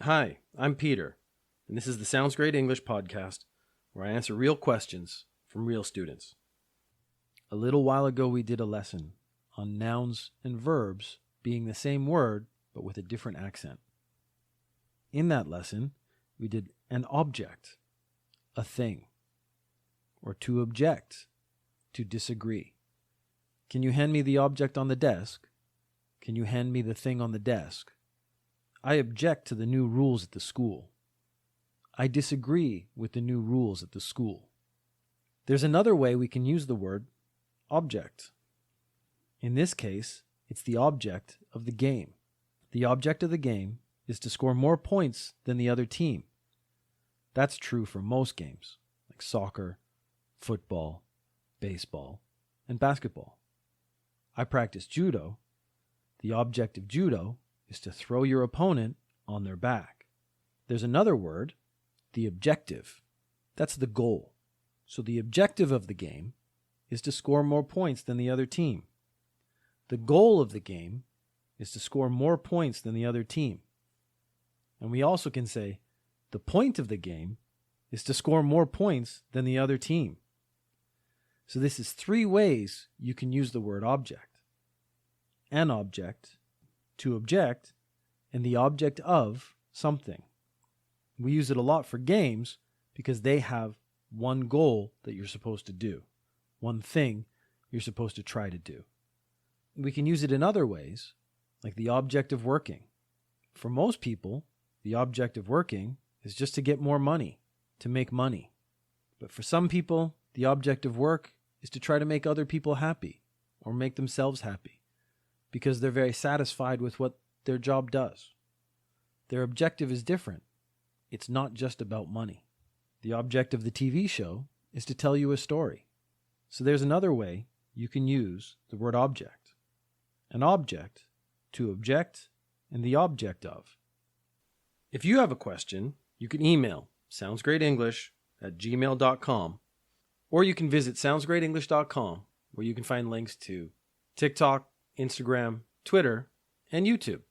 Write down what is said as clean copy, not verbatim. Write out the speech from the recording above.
Hi, I'm Peter, and this is the Sounds Great English podcast, where I answer real questions from real students. A little while ago we did a lesson on nouns and verbs being the same word but with a different accent. In that lesson, we did an object, a thing, or to object, to disagree. Can you hand me the object on the desk? Can you hand me the thing on the desk? I object to the new rules at the school. I disagree with the new rules at the school. There's another way we can use the word object. In this case, it's the object of the game. The object of the game is to score more points than the other team. That's true for most games, like soccer, football, baseball, and basketball. I practice judo. The object of judo is to throw your opponent on their back. There's another word, the objective. That's the goal. So the objective of the game is to score more points than the other team. The goal of the game is to score more points than the other team. And we also can say the point of the game is to score more points than the other team. So this is three ways you can use the word object. An object, to object, and the object of something. We use it a lot for games because they have one goal that you're supposed to do, one thing you're supposed to try to do. We can use it in other ways, like the object of working. For most people, the object of working is just to get more money, to make money. But for some people, the object of work is to try to make other people happy or make themselves happy because they're very satisfied with what their job does. Their objective is different. It's not just about money. The object of the TV show is to tell you a story. So there's another way you can use the word object. An object, to object, and the object of. If you have a question, you can email soundsgreatenglish@gmail.com, or you can visit soundsgreatenglish.com, where you can find links to TikTok, Instagram, Twitter, and YouTube.